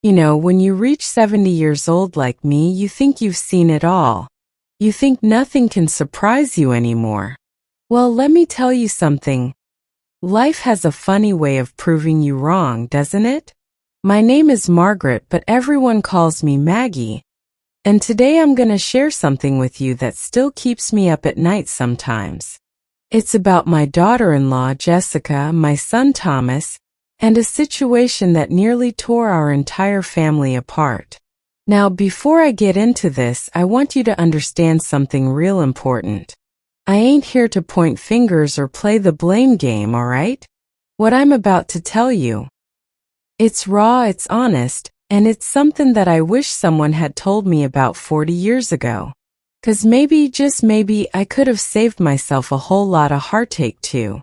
You know, when you reach 70 years old like me, you think you've seen it all. You think nothing can surprise you anymore. Well, let me tell you something. Life has a funny way of proving you wrong, doesn't it? My name is Margaret, but everyone calls me Maggie. And today I'm gonna share something with you that still keeps me up at night sometimes. It's about my daughter-in-law, Jessica, my son Thomas, and a situation that nearly tore our entire family apart. Now, before I get into this, I want you to understand something real important. I ain't here to point fingers or play the blame game, alright? What I'm about to tell you, it's raw, it's honest, and it's something that I wish someone had told me about 40 years ago. 'Cause maybe, just maybe, I could have saved myself a whole lot of heartache too.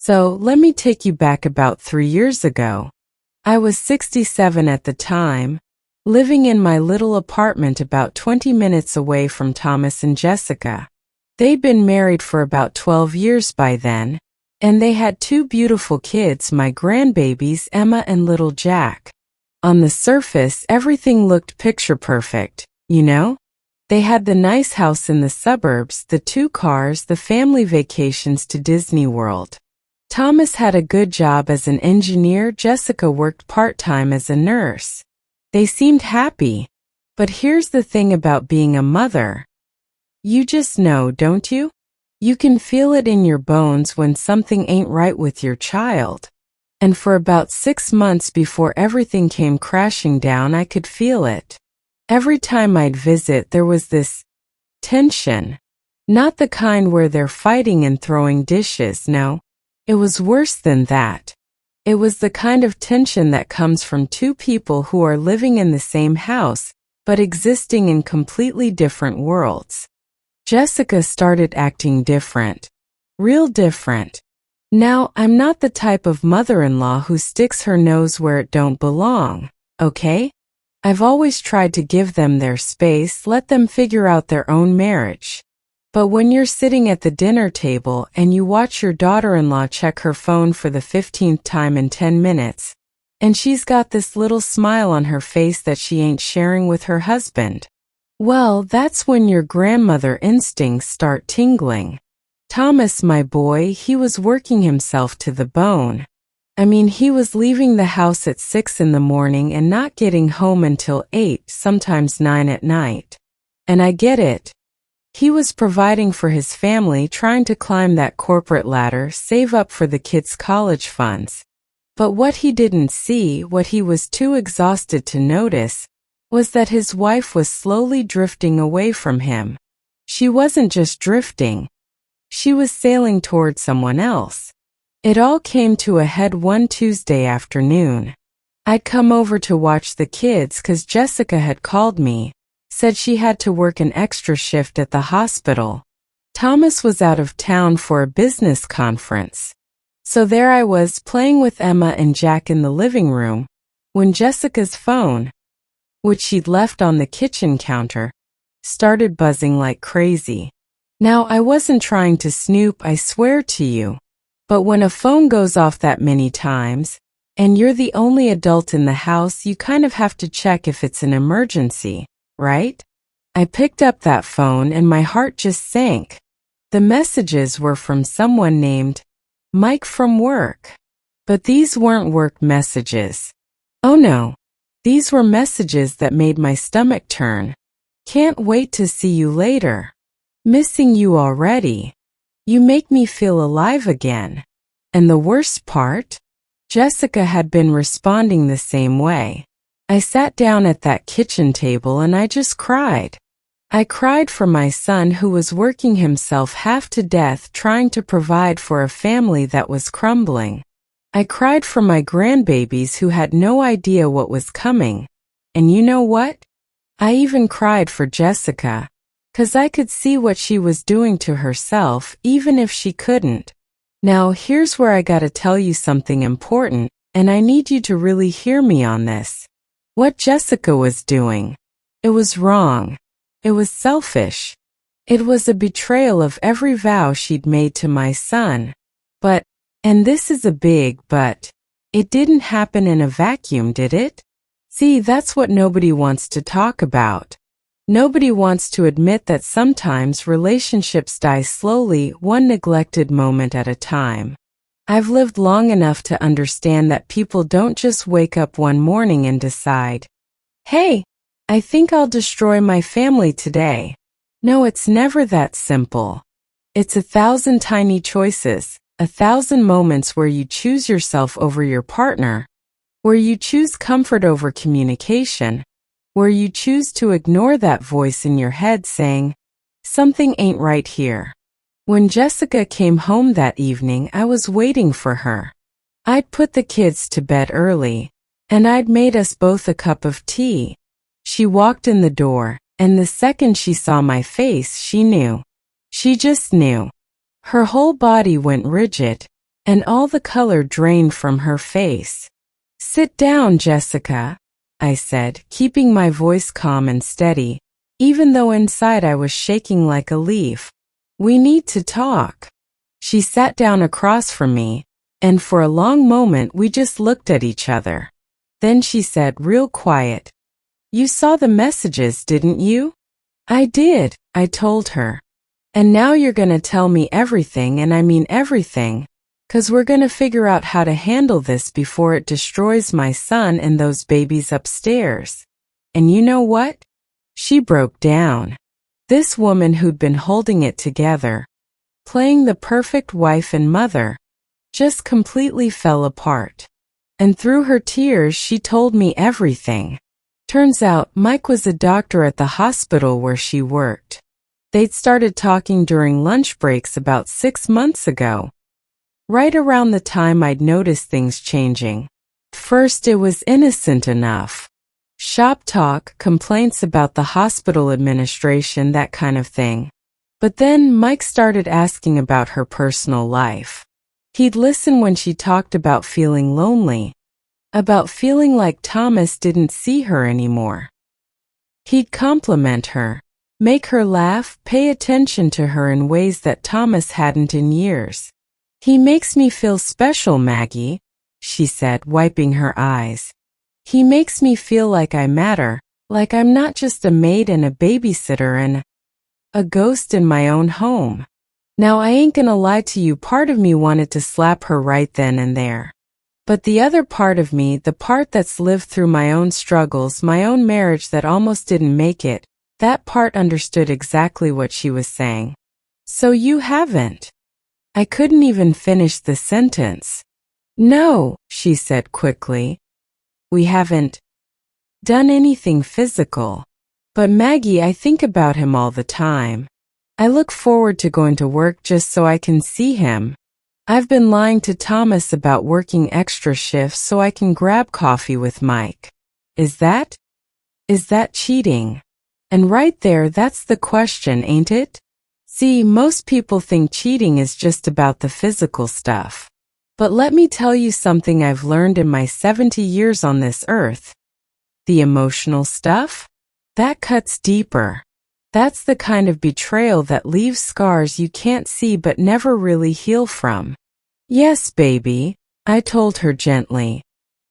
So, let me take you back about 3 years ago. I was 67 at the time, living in my little apartment about 20 minutes away from Thomas and Jessica. They'd been married for about 12 years by then, and they had 2 beautiful kids, my grandbabies Emma and little Jack. On the surface, everything looked picture perfect, you know? They had the nice house in the suburbs, the 2 cars, the family vacations to Disney World. Thomas had a good job as an engineer, Jessica worked part-time as a nurse. They seemed happy. But here's the thing about being a mother. You just know, don't you? You can feel it in your bones when something ain't right with your child. And for about 6 months before everything came crashing down, I could feel it. Every time I'd visit, there was this tension. Not the kind where they're fighting and throwing dishes, no. It was worse than that. It was the kind of tension that comes from 2 people who are living in the same house, but existing in completely different worlds. Jessica started acting different. Real different. Now, I'm not the type of mother-in-law who sticks her nose where it don't belong, okay? I've always tried to give them their space, let them figure out their own marriage. But when you're sitting at the dinner table and you watch your daughter-in-law check her phone for the 15th time in 10 minutes, and she's got this little smile on her face that she ain't sharing with her husband, well, that's when your grandmother instincts start tingling. Thomas, my boy, he was working himself to the bone. I mean, he was leaving the house at 6 in the morning and not getting home until 8, sometimes 9 at night. And I get it. He was providing for his family, trying to climb that corporate ladder, save up for the kids' college funds. But what he didn't see, what he was too exhausted to notice, was that his wife was slowly drifting away from him. She wasn't just drifting. She was sailing toward someone else. It all came to a head one Tuesday afternoon. I'd come over to watch the kids 'cause Jessica had called me, said she had to work an extra shift at the hospital. Thomas was out of town for a business conference. So there I was playing with Emma and Jack in the living room, when Jessica's phone, which she'd left on the kitchen counter, started buzzing like crazy. Now, I wasn't trying to snoop, I swear to you. But when a phone goes off that many times, and you're the only adult in the house, you kind of have to check if it's an emergency, right? I picked up that phone and my heart just sank. The messages were from someone named Mike from work. But these weren't work messages. Oh no. These were messages that made my stomach turn. Can't wait to see you later. Missing you already. You make me feel alive again. And the worst part? Jessica had been responding the same way. I sat down at that kitchen table and I just cried. I cried for my son who was working himself half to death trying to provide for a family that was crumbling. I cried for my grandbabies who had no idea what was coming. And you know what? I even cried for Jessica, 'cause I could see what she was doing to herself even if she couldn't. Now here's where I gotta tell you something important, and I need you to really hear me on this. What Jessica was doing, it was wrong. It was selfish. It was a betrayal of every vow she'd made to my son. But, and this is a big but, it didn't happen in a vacuum, did it? See, that's what nobody wants to talk about. Nobody wants to admit that sometimes relationships die slowly, one neglected moment at a time. I've lived long enough to understand that people don't just wake up one morning and decide, "Hey, I think I'll destroy my family today." No, it's never that simple. It's 1,000 tiny choices, 1,000 moments where you choose yourself over your partner, where you choose comfort over communication, where you choose to ignore that voice in your head saying, "Something ain't right here." When Jessica came home that evening, I was waiting for her. I'd put the kids to bed early, and I'd made us both a cup of tea. She walked in the door, and the second she saw my face, she knew. She just knew. Her whole body went rigid, and all the color drained from her face. "Sit down, Jessica," I said, keeping my voice calm and steady, even though inside I was shaking like a leaf. "We need to talk." She sat down across from me, and for a long moment we just looked at each other. Then she said real quiet, "You saw the messages, didn't you?" "I did," I told her. "And now you're gonna tell me everything, and I mean everything, 'cause we're gonna figure out how to handle this before it destroys my son and those babies upstairs." And you know what? She broke down. This woman who'd been holding it together, playing the perfect wife and mother, just completely fell apart. And through her tears she told me everything. Turns out Mike was a doctor at the hospital where she worked. They'd started talking during lunch breaks about 6 months ago, right around the time I'd noticed things changing. First it was innocent enough. Shop talk, complaints about the hospital administration, that kind of thing. But then Mike started asking about her personal life. He'd listen when she talked about feeling lonely, about feeling like Thomas didn't see her anymore. He'd compliment her, make her laugh, pay attention to her in ways that Thomas hadn't in years. "He makes me feel special, Maggie," she said, wiping her eyes. "He makes me feel like I matter, like I'm not just a maid and a babysitter and a ghost in my own home." Now I ain't gonna lie to you, part of me wanted to slap her right then and there. But the other part of me, the part that's lived through my own struggles, my own marriage that almost didn't make it, that part understood exactly what she was saying. "So you haven't?" I couldn't even finish the sentence. "No," she said quickly. "We haven't done anything physical. But Maggie, I think about him all the time. I look forward to going to work just so I can see him. I've been lying to Thomas about working extra shifts so I can grab coffee with Mike. Is that cheating?" And right there, that's the question, ain't it? See, most people think cheating is just about the physical stuff. But let me tell you something I've learned in my 70 years on this earth. The emotional stuff? That cuts deeper. That's the kind of betrayal that leaves scars you can't see but never really heal from. "Yes, baby," I told her gently.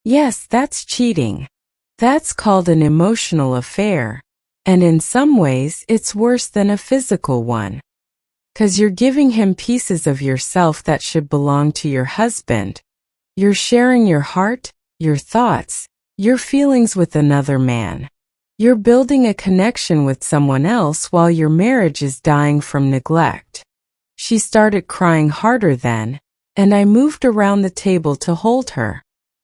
"Yes, that's cheating. That's called an emotional affair. And in some ways, it's worse than a physical one. 'Cause you're giving him pieces of yourself that should belong to your husband. You're sharing your heart, your thoughts, your feelings with another man. You're building a connection with someone else while your marriage is dying from neglect." She started crying harder then, and I moved around the table to hold her.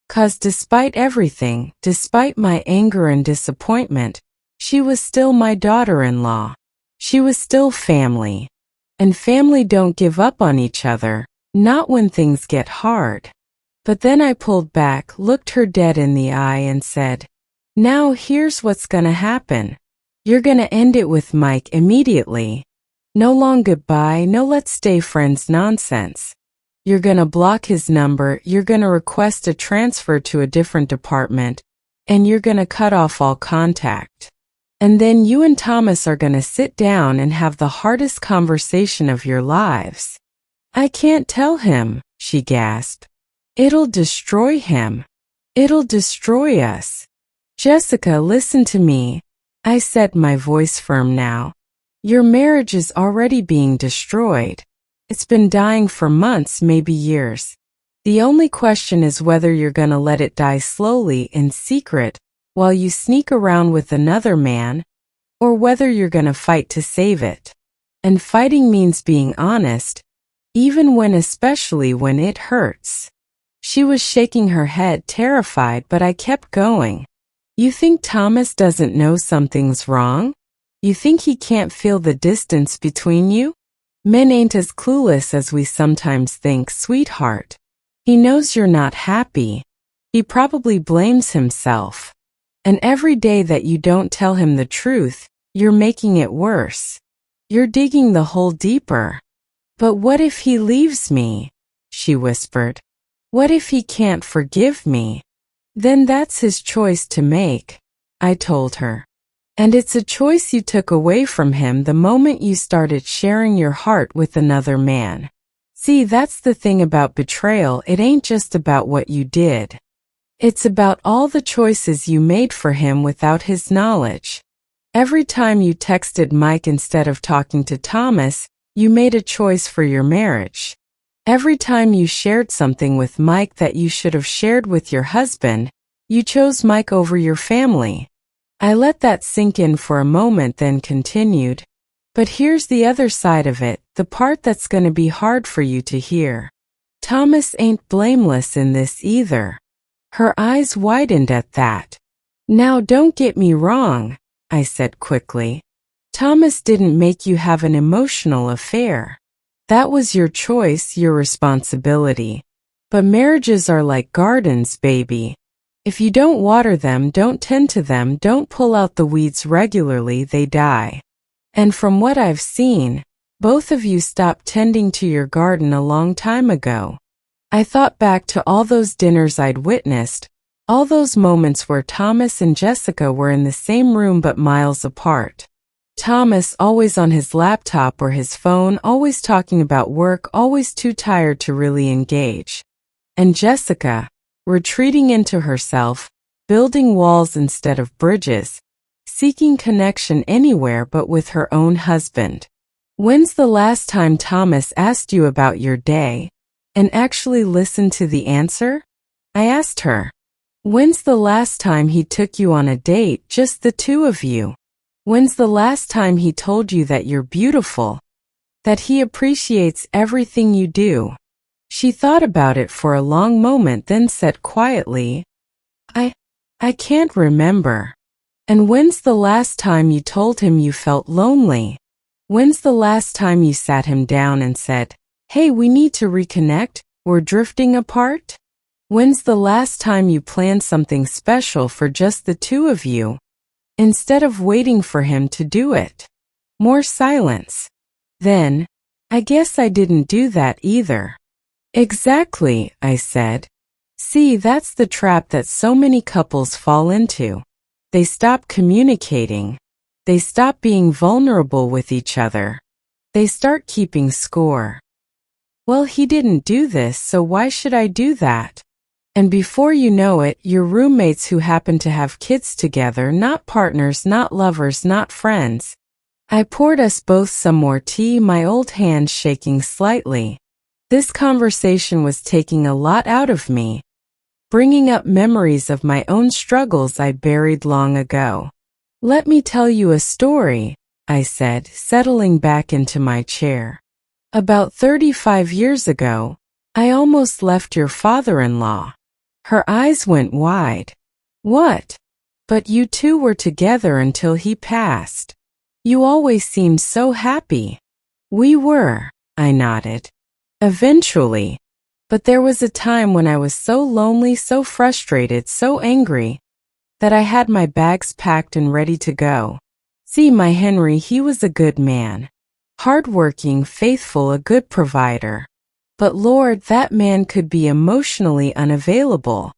'Cause despite everything, despite my anger and disappointment, she was still my daughter-in-law. She was still family. And family don't give up on each other, not when things get hard. But then I pulled back, looked her dead in the eye and said, "Now here's what's gonna happen. You're gonna end it with Mike immediately. No long goodbye, no let's stay friends nonsense. You're gonna block his number, you're gonna request a transfer to a different department, and you're gonna cut off all contact. And then you and Thomas are gonna sit down and have the hardest conversation of your lives." "I can't tell him," she gasped. "It'll destroy him. It'll destroy us." Jessica, listen to me, I said, my voice firm now. Your marriage is already being destroyed. It's been dying for months, maybe years. The only question is whether you're gonna let it die slowly in secret while you sneak around with another man, or whether you're gonna fight to save it. And fighting means being honest, especially when it hurts. She was shaking her head, terrified, but I kept going. You think Thomas doesn't know something's wrong? You think he can't feel the distance between you? Men ain't as clueless as we sometimes think, sweetheart. He knows you're not happy. He probably blames himself. And every day that you don't tell him the truth, you're making it worse. You're digging the hole deeper. But what if he leaves me? She whispered. What if he can't forgive me? Then that's his choice to make, I told her. And it's a choice you took away from him the moment you started sharing your heart with another man. See, that's the thing about betrayal. It ain't just about what you did. It's about all the choices you made for him without his knowledge. Every time you texted Mike instead of talking to Thomas, you made a choice for your marriage. Every time you shared something with Mike that you should have shared with your husband, you chose Mike over your family. I let that sink in for a moment, then continued. But here's the other side of it, the part that's gonna be hard for you to hear. Thomas ain't blameless in this either. Her eyes widened at that. Now don't get me wrong, I said quickly. Thomas didn't make you have an emotional affair. That was your choice, your responsibility. But marriages are like gardens, baby. If you don't water them, don't tend to them, don't pull out the weeds regularly, they die. And from what I've seen, both of you stopped tending to your garden a long time ago. I thought back to all those dinners I'd witnessed, all those moments where Thomas and Jessica were in the same room but miles apart. Thomas always on his laptop or his phone, always talking about work, always too tired to really engage. And Jessica, retreating into herself, building walls instead of bridges, seeking connection anywhere but with her own husband. When's the last time Thomas asked you about your day and actually listened to the answer? I asked her. When's the last time he took you on a date, just the two of you? When's the last time he told you that you're beautiful, that he appreciates everything you do? She thought about it for a long moment, then said quietly, I can't remember. And when's the last time you told him you felt lonely? When's the last time you sat him down and said, hey, we need to reconnect, we're drifting apart? When's the last time you planned something special for just the two of you, instead of waiting for him to do it? More silence. Then, I guess I didn't do that either. Exactly, I said. See, that's the trap that so many couples fall into. They stop communicating. They stop being vulnerable with each other. They start keeping score. Well, he didn't do this, so why should I do that? And before you know it, you're roommates who happen to have kids together, not partners, not lovers, not friends. I poured us both some more tea, my old hand shaking slightly. This conversation was taking a lot out of me, bringing up memories of my own struggles I'd buried long ago. Let me tell you a story, I said, settling back into my chair. About 35 years ago, I almost left your father-in-law. Her eyes went wide. What? But you two were together until he passed. You always seemed so happy. We were, I nodded. Eventually. But there was a time when I was so lonely, so frustrated, so angry, that I had my bags packed and ready to go. See, my Henry, he was a good man. Hardworking, faithful, a good provider. But Lord, that man could be emotionally unavailable.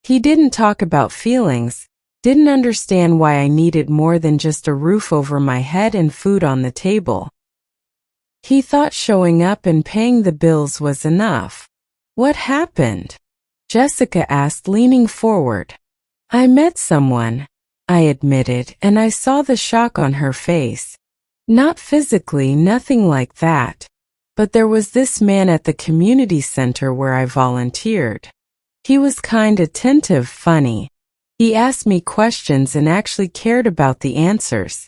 He didn't talk about feelings, didn't understand why I needed more than just a roof over my head and food on the table. He thought showing up and paying the bills was enough. What happened? Jessica asked, leaning forward. I met someone, I admitted, and I saw the shock on her face. Not physically, nothing like that. But there was this man at the community center where I volunteered. He was kind, attentive, funny. He asked me questions and actually cared about the answers.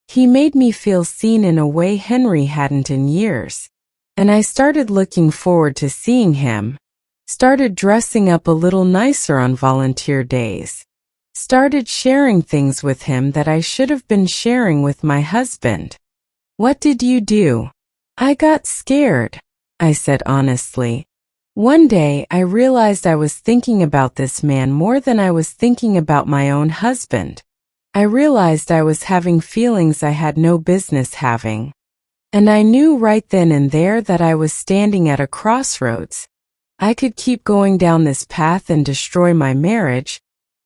He made me feel seen in a way Henry hadn't in years. And I started looking forward to seeing him. Started dressing up a little nicer on volunteer days. Started sharing things with him that I should have been sharing with my husband. What did you do? I got scared, I said honestly. One day I realized I was thinking about this man more than I was thinking about my own husband. I realized I was having feelings I had no business having. And I knew right then and there that I was standing at a crossroads. I could keep going down this path and destroy my marriage,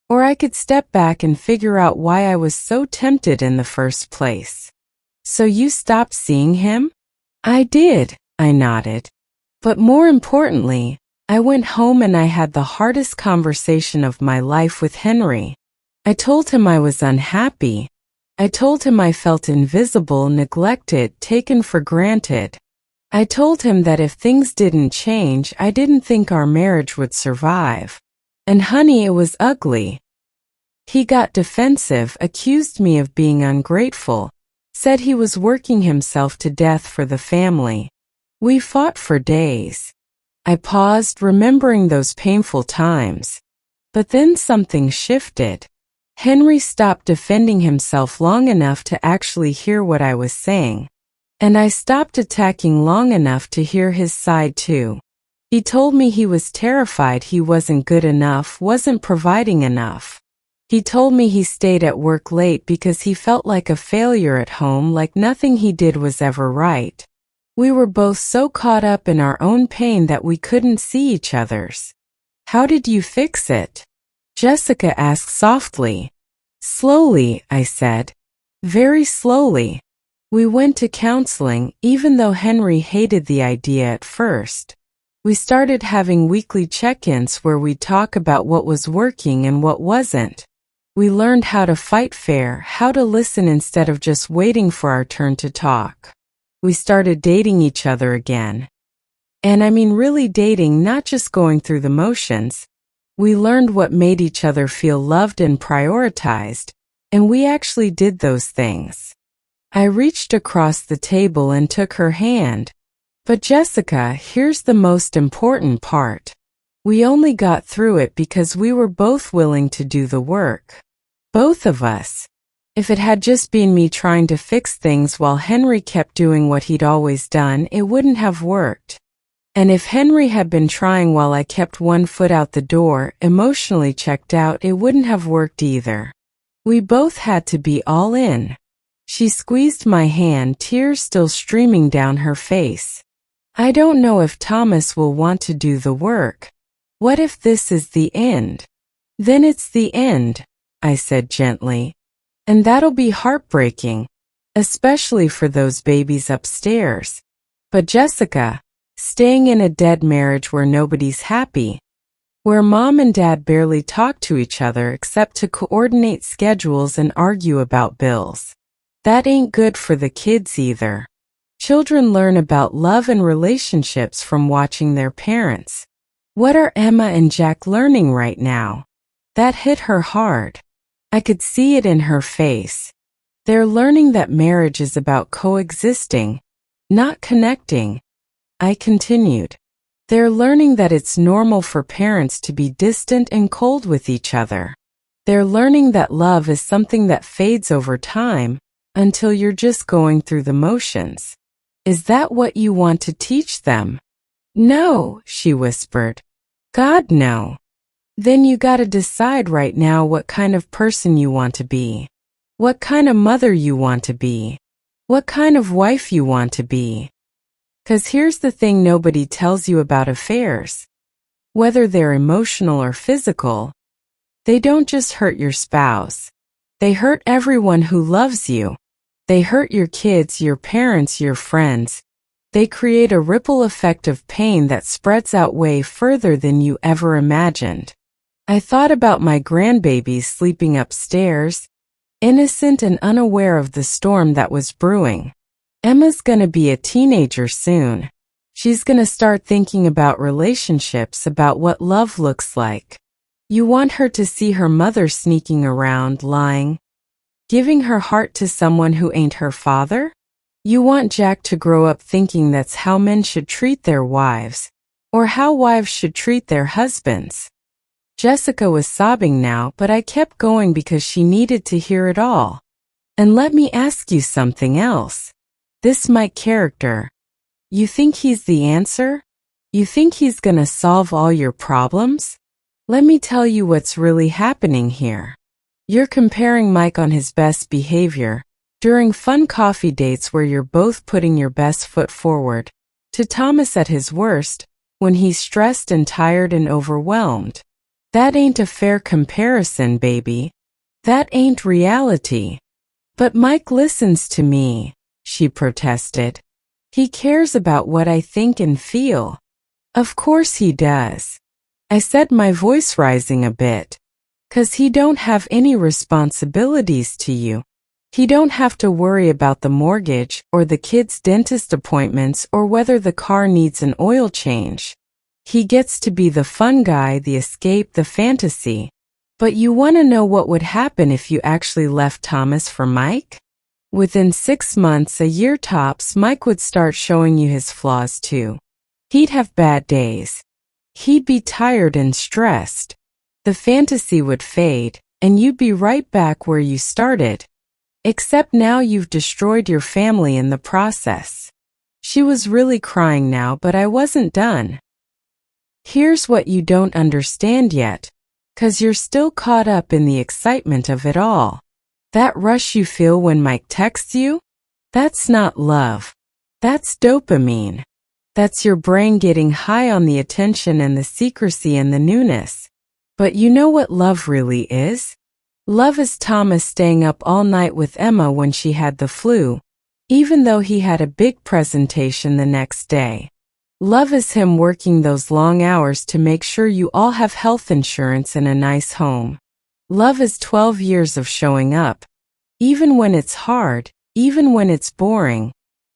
or I could step back and figure out why I was so tempted in the first place. So you stopped seeing him? I did, I nodded. But more importantly, I went home and I had the hardest conversation of my life with Henry. I told him I was unhappy. I told him I felt invisible, neglected, taken for granted. I told him that if things didn't change, I didn't think our marriage would survive. And honey, it was ugly. He got defensive, accused me of being ungrateful, said he was working himself to death for the family. We fought for days. I paused, remembering those painful times. But then something shifted. Henry stopped defending himself long enough to actually hear what I was saying. And I stopped attacking long enough to hear his side too. He told me he was terrified he wasn't good enough, wasn't providing enough. He told me he stayed at work late because he felt like a failure at home, like nothing he did was ever right. We were both so caught up in our own pain that we couldn't see each other's. How did you fix it? Jessica asked softly. Slowly, I said. Very slowly. We went to counseling, even though Henry hated the idea at first. We started having weekly check-ins where we'd talk about what was working and what wasn't. We learned how to fight fair, how to listen instead of just waiting for our turn to talk. We started dating each other again. And I mean really dating, not just going through the motions. We learned what made each other feel loved and prioritized, and we actually did those things. I reached across the table and took her hand. But Jessica, here's the most important part. We only got through it because we were both willing to do the work. Both of us. If it had just been me trying to fix things while Henry kept doing what he'd always done, it wouldn't have worked. And if Henry had been trying while I kept one foot out the door, emotionally checked out, it wouldn't have worked either. We both had to be all in. She squeezed my hand, tears still streaming down her face. I don't know if Thomas will want to do the work. What if this is the end? Then it's the end, I said gently. And that'll be heartbreaking, especially for those babies upstairs. But Jessica, staying in a dead marriage where nobody's happy, where mom and dad barely talk to each other except to coordinate schedules and argue about bills. That ain't good for the kids either. Children learn about love and relationships from watching their parents. What are Emma and Jack learning right now? That hit her hard. I could see it in her face. They're learning that marriage is about coexisting, not connecting. I continued. They're learning that it's normal for parents to be distant and cold with each other. They're learning that love is something that fades over time, until you're just going through the motions. Is that what you want to teach them? No, she whispered. God, no. Then you gotta decide right now what kind of person you want to be. What kind of mother you want to be. What kind of wife you want to be. 'Cause here's the thing nobody tells you about affairs. Whether they're emotional or physical, they don't just hurt your spouse. They hurt everyone who loves you. They hurt your kids, your parents, your friends. They create a ripple effect of pain that spreads out way further than you ever imagined. I thought about my grandbabies sleeping upstairs, innocent and unaware of the storm that was brewing. Emma's gonna be a teenager soon. She's gonna start thinking about relationships, about what love looks like. You want her to see her mother sneaking around, lying, giving her heart to someone who ain't her father? You want Jack to grow up thinking that's how men should treat their wives, or how wives should treat their husbands. Jessica was sobbing now, but I kept going because she needed to hear it all. And let me ask you something else. This Mike character, you think he's the answer? You think he's gonna solve all your problems? Let me tell you what's really happening here. You're comparing Mike on his best behavior, during fun coffee dates where you're both putting your best foot forward, to Thomas at his worst, when he's stressed and tired and overwhelmed. That ain't a fair comparison, baby. That ain't reality. But Mike listens to me, she protested. He cares about what I think and feel. Of course he does, I said, my voice rising a bit. 'Cause he don't have any responsibilities to you. He don't have to worry about the mortgage or the kids' dentist appointments or whether the car needs an oil change. He gets to be the fun guy, the escape, the fantasy. But you want to know what would happen if you actually left Thomas for Mike? Within 6 months, a year tops, Mike would start showing you his flaws too. He'd have bad days. He'd be tired and stressed. The fantasy would fade, and you'd be right back where you started. Except now you've destroyed your family in the process. She was really crying now, but I wasn't done. Here's what you don't understand yet, 'cause you're still caught up in the excitement of it all. That rush you feel when Mike texts you? That's not love. That's dopamine. That's your brain getting high on the attention and the secrecy and the newness. But you know what love really is? Love is Thomas staying up all night with Emma when she had the flu, even though he had a big presentation the next day. Love is him working those long hours to make sure you all have health insurance and a nice home. Love is 12 years of showing up, even when it's hard, even when it's boring,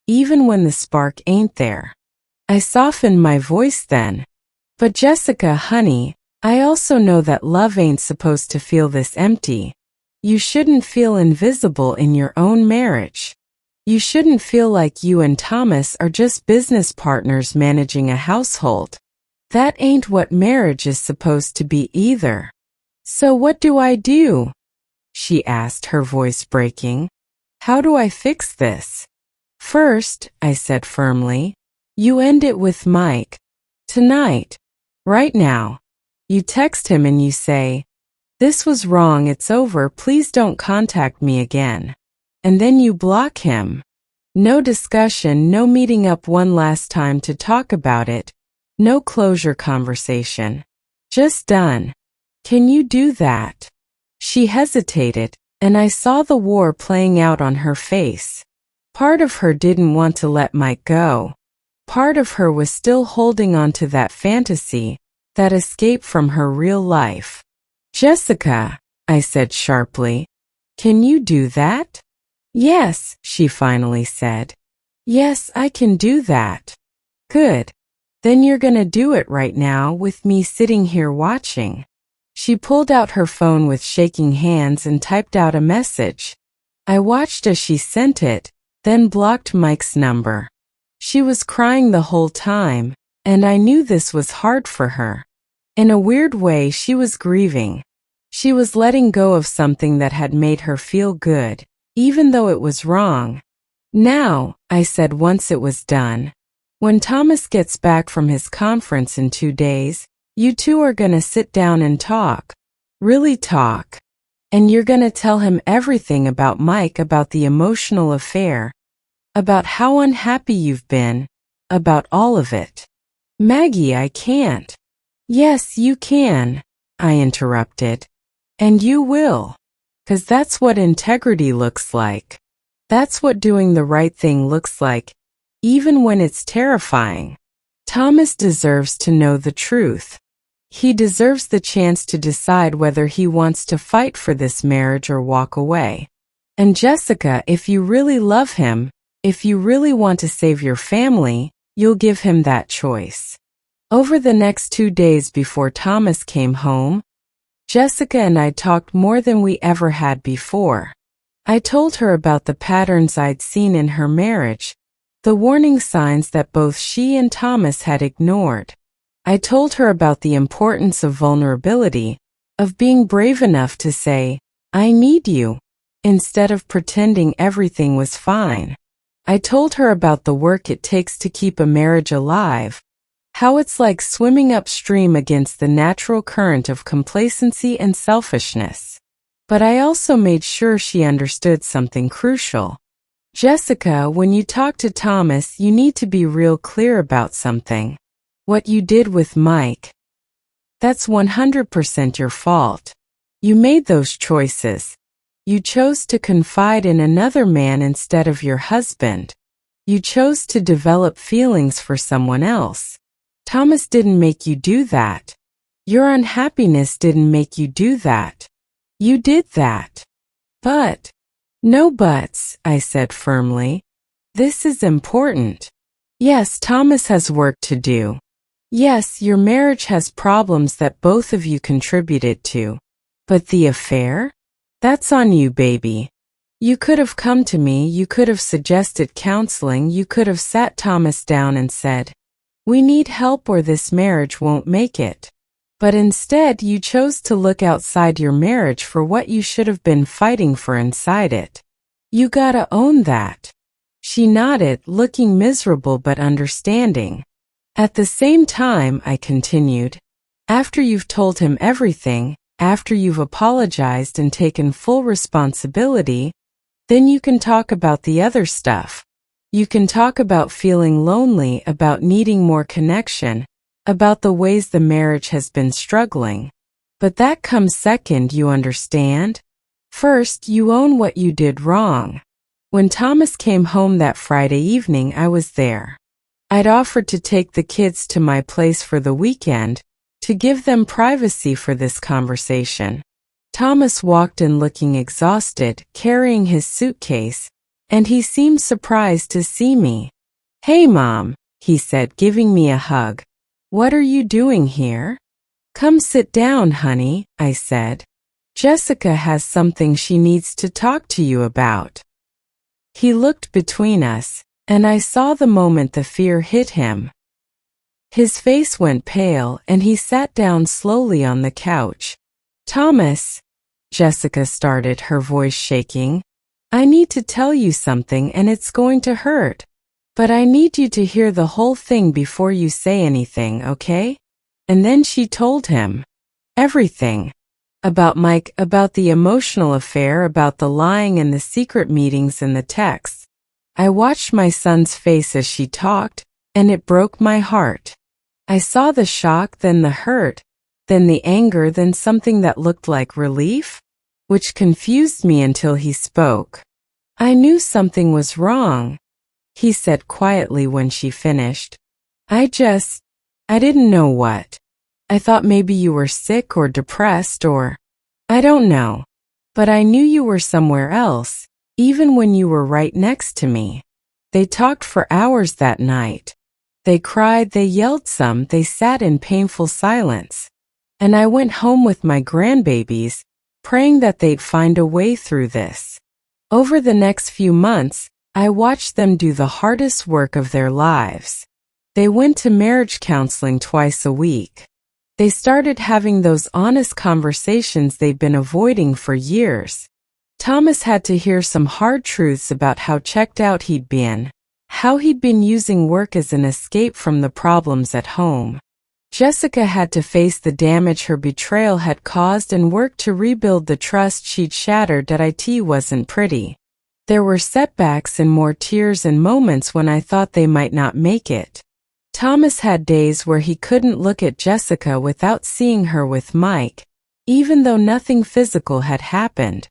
even when the spark ain't there. I softened my voice then. But Jessica, honey, I also know that love ain't supposed to feel this empty. You shouldn't feel invisible in your own marriage. You shouldn't feel like you and Thomas are just business partners managing a household. That ain't what marriage is supposed to be either. So what do I do? She asked, her voice breaking. How do I fix this? First, I said firmly, you end it with Mike. Tonight. Right now. You text him and you say, "This was wrong, it's over, please don't contact me again." And then you block him. No discussion, no meeting up one last time to talk about it. No closure conversation. Just done. Can you do that? She hesitated, and I saw the war playing out on her face. Part of her didn't want to let Mike go. Part of her was still holding on to that fantasy, that escape from her real life. Jessica, I said sharply, can you do that? Yes, she finally said. Yes, I can do that. Good. Then you're gonna do it right now with me sitting here watching. She pulled out her phone with shaking hands and typed out a message. I watched as she sent it, then blocked Mike's number. She was crying the whole time, and I knew this was hard for her. In a weird way, she was grieving. She was letting go of something that had made her feel good, even though it was wrong. Now, I said once it was done, when Thomas gets back from his conference in 2 days, you two are gonna sit down and talk. Really talk. And you're gonna tell him everything about Mike, about the emotional affair, about how unhappy you've been, about all of it. Maggie, I can't. Yes, you can, I interrupted. And you will. 'Cause that's what integrity looks like. That's what doing the right thing looks like, even when it's terrifying. Thomas deserves to know the truth. He deserves the chance to decide whether he wants to fight for this marriage or walk away. And Jessica, if you really love him, if you really want to save your family, you'll give him that choice. Over the next 2 days before Thomas came home, Jessica and I talked more than we ever had before. I told her about the patterns I'd seen in her marriage, the warning signs that both she and Thomas had ignored. I told her about the importance of vulnerability, of being brave enough to say, "I need you," instead of pretending everything was fine. I told her about the work it takes to keep a marriage alive, how it's like swimming upstream against the natural current of complacency and selfishness. But I also made sure she understood something crucial. Jessica, when you talk to Thomas, you need to be real clear about something. What you did with Mike, that's 100% your fault. You made those choices. You chose to confide in another man instead of your husband. You chose to develop feelings for someone else. Thomas didn't make you do that. Your unhappiness didn't make you do that. You did that. But, no buts, I said firmly. This is important. Yes, Thomas has work to do. Yes, your marriage has problems that both of you contributed to. But the affair? That's on you, baby. You could have come to me, you could have suggested counseling, you could have sat Thomas down and said, "We need help or this marriage won't make it." But instead, you chose to look outside your marriage for what you should have been fighting for inside it. You gotta own that. She nodded, looking miserable but understanding. At the same time, I continued, after you've told him everything, after you've apologized and taken full responsibility, then you can talk about the other stuff. You can talk about feeling lonely, about needing more connection, about the ways the marriage has been struggling. But that comes second, you understand? First, you own what you did wrong. When Thomas came home that Friday evening, I was there. I'd offered to take the kids to my place for the weekend, to give them privacy for this conversation. Thomas walked in looking exhausted, carrying his suitcase, and he seemed surprised to see me. "Hey, Mom," he said, giving me a hug. "What are you doing here?" "Come sit down, honey," I said. "Jessica has something she needs to talk to you about." He looked between us, and I saw the moment the fear hit him. His face went pale, and he sat down slowly on the couch. "Thomas," Jessica started, her voice shaking, "I need to tell you something and it's going to hurt. But I need you to hear the whole thing before you say anything, okay?" And then she told him. Everything. About Mike, about the emotional affair, about the lying and the secret meetings and the texts. I watched my son's face as she talked, and it broke my heart. I saw the shock, then the hurt, then the anger, then something that looked like relief, which confused me until he spoke. "I knew something was wrong," he said quietly when she finished. I didn't know what. I thought maybe you were sick or depressed or, I don't know. But I knew you were somewhere else, even when you were right next to me." They talked for hours that night. They cried, they yelled some, they sat in painful silence. And I went home with my grandbabies, praying that they'd find a way through this. Over the next few months, I watched them do the hardest work of their lives. They went to marriage counseling twice a week. They started having those honest conversations they'd been avoiding for years. Thomas had to hear some hard truths about how checked out he'd been, how he'd been using work as an escape from the problems at home. Jessica had to face the damage her betrayal had caused and work to rebuild the trust she'd shattered. That it wasn't pretty. There were setbacks and more tears and moments when I thought they might not make it. Thomas had days where he couldn't look at Jessica without seeing her with Mike, even though nothing physical had happened.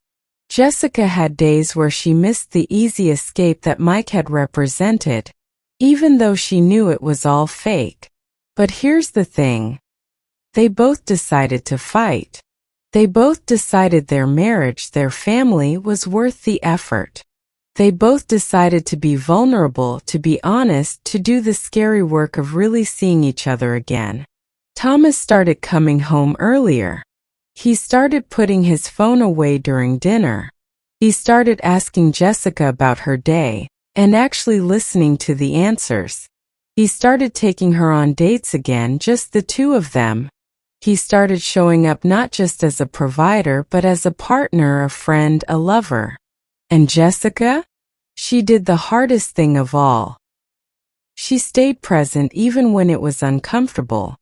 Jessica had days where she missed the easy escape that Mike had represented, even though she knew it was all fake. But here's the thing. They both decided to fight. They both decided their marriage, their family, was worth the effort. They both decided to be vulnerable, to be honest, to do the scary work of really seeing each other again. Thomas started coming home earlier. He started putting his phone away during dinner. He started asking Jessica about her day, and actually listening to the answers. He started taking her on dates again, just the two of them. He started showing up not just as a provider but as a partner, a friend, a lover. And Jessica? She did the hardest thing of all. She stayed present even when it was uncomfortable.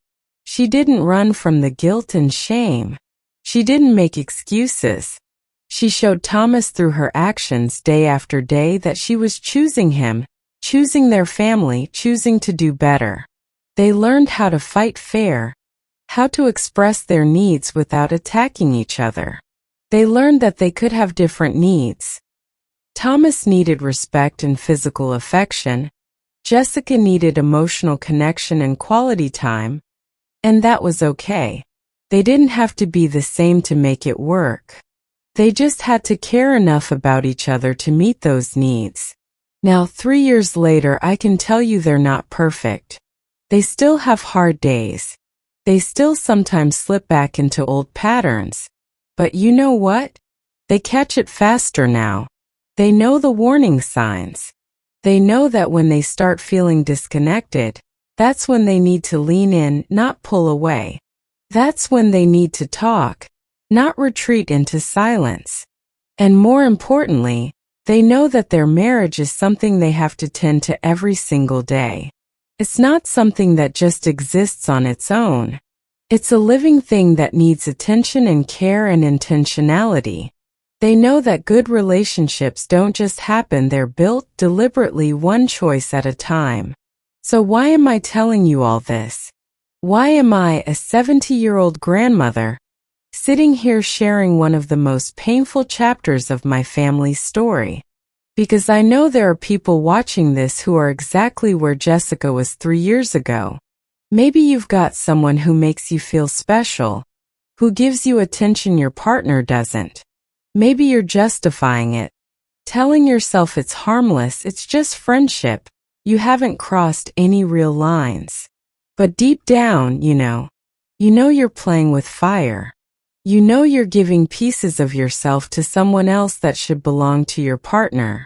She didn't run from the guilt and shame. She didn't make excuses. She showed Thomas through her actions day after day that she was choosing him, choosing their family, choosing to do better. They learned how to fight fair, how to express their needs without attacking each other. They learned that they could have different needs. Thomas needed respect and physical affection. Jessica needed emotional connection and quality time. And that was okay. They didn't have to be the same to make it work. They just had to care enough about each other to meet those needs. Now, 3 years later, I can tell you they're not perfect. They still have hard days. They still sometimes slip back into old patterns. But you know what? They catch it faster now. They know the warning signs. They know that when they start feeling disconnected, that's when they need to lean in, not pull away. That's when they need to talk, not retreat into silence. And more importantly, they know that their marriage is something they have to tend to every single day. It's not something that just exists on its own. It's a living thing that needs attention and care and intentionality. They know that good relationships don't just happen, they're built deliberately, one choice at a time. So why am I telling you all this? Why am I, a 70-year-old grandmother, sitting here sharing one of the most painful chapters of my family's story? Because I know there are people watching this who are exactly where Jessica was 3 years ago. Maybe you've got someone who makes you feel special, who gives you attention your partner doesn't. Maybe you're justifying it, telling yourself it's harmless, it's just friendship. You haven't crossed any real lines. But deep down, you know you're playing with fire. You know you're giving pieces of yourself to someone else that should belong to your partner.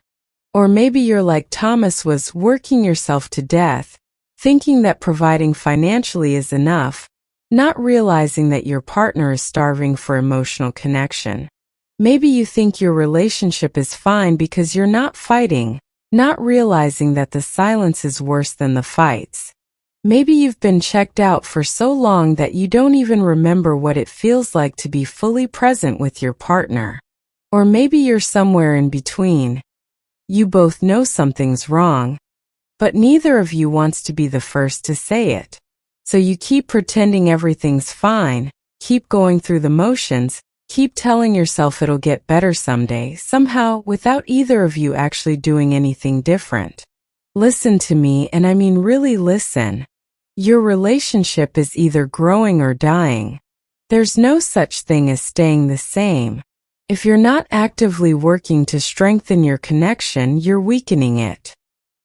Or maybe you're like Thomas was, working yourself to death, thinking that providing financially is enough, not realizing that your partner is starving for emotional connection. Maybe you think your relationship is fine because you're not fighting, not realizing that the silence is worse than the fights. Maybe you've been checked out for so long that you don't even remember what it feels like to be fully present with your partner. Or maybe you're somewhere in between. You both know something's wrong, but neither of you wants to be the first to say it. So you keep pretending everything's fine, keep going through the motions, keep telling yourself it'll get better someday, somehow, without either of you actually doing anything different. Listen to me, and I mean really listen. Your relationship is either growing or dying. There's no such thing as staying the same. If you're not actively working to strengthen your connection, you're weakening it.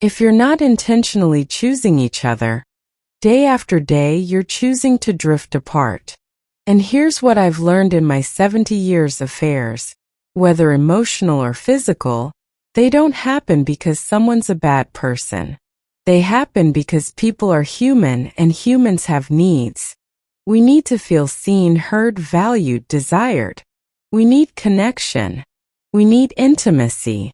If you're not intentionally choosing each other, day after day you're choosing to drift apart. And here's what I've learned in my 70 years of affairs. Whether emotional or physical, they don't happen because someone's a bad person. They happen because people are human and humans have needs. We need to feel seen, heard, valued, desired. We need connection. We need intimacy.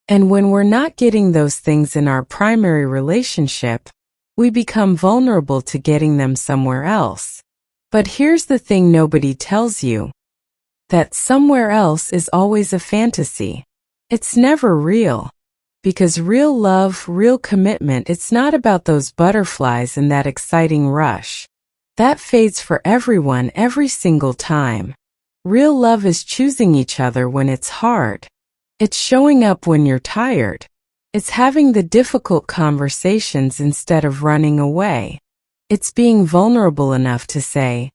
And when we're not getting those things in our primary relationship, we become vulnerable to getting them somewhere else. But here's the thing nobody tells you. That somewhere else is always a fantasy. It's never real. Because real love, real commitment, it's not about those butterflies and that exciting rush. That fades for everyone every single time. Real love is choosing each other when it's hard. It's showing up when you're tired. It's having the difficult conversations instead of running away. It's being vulnerable enough to say,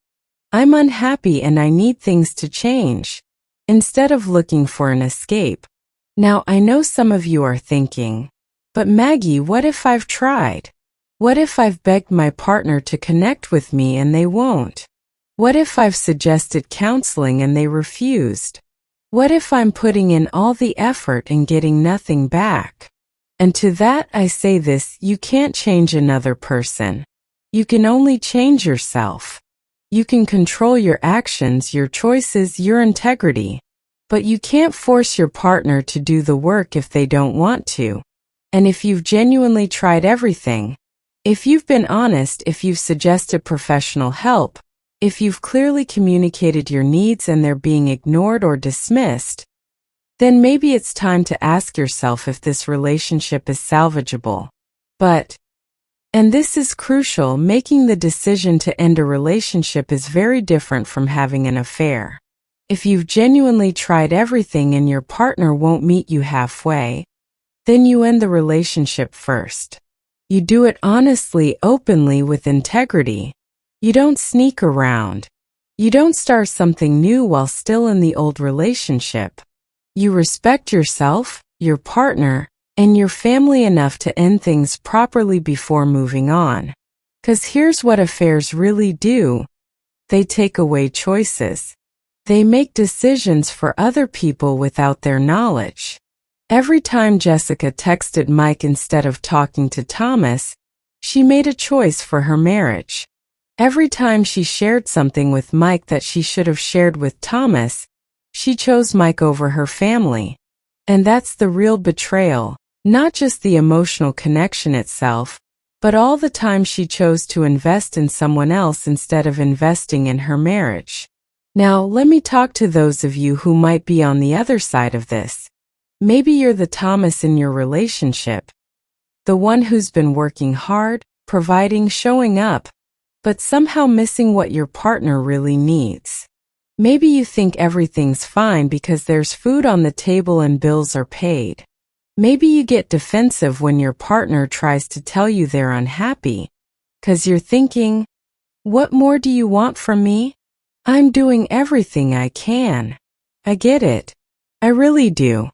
I'm unhappy and I need things to change, instead of looking for an escape. Now, I know some of you are thinking, but Maggie, what if I've tried? What if I've begged my partner to connect with me and they won't? What if I've suggested counseling and they refused? What if I'm putting in all the effort and getting nothing back? And to that I say this: you can't change another person. You can only change yourself. You can control your actions, your choices, your integrity. But you can't force your partner to do the work if they don't want to. And if you've genuinely tried everything, if you've been honest, if you've suggested professional help, if you've clearly communicated your needs and they're being ignored or dismissed, then maybe it's time to ask yourself if this relationship is salvageable. But, and this is crucial, making the decision to end a relationship is very different from having an affair. If you've genuinely tried everything and your partner won't meet you halfway, then you end the relationship first. You do it honestly, openly, with integrity. You don't sneak around. You don't start something new while still in the old relationship. You respect yourself, your partner, and your family enough to end things properly before moving on. 'Cause here's what affairs really do. They take away choices. They make decisions for other people without their knowledge. Every time Jessica texted Mike instead of talking to Thomas, she made a choice for her marriage. Every time she shared something with Mike that she should have shared with Thomas, she chose Mike over her family. And that's the real betrayal, not just the emotional connection itself, but all the time she chose to invest in someone else instead of investing in her marriage. Now, let me talk to those of you who might be on the other side of this. Maybe you're the Thomas in your relationship, the one who's been working hard, providing, showing up, but somehow missing what your partner really needs. Maybe you think everything's fine because there's food on the table and bills are paid. Maybe you get defensive when your partner tries to tell you they're unhappy, 'cause you're thinking, what more do you want from me? I'm doing everything I can. I get it. I really do.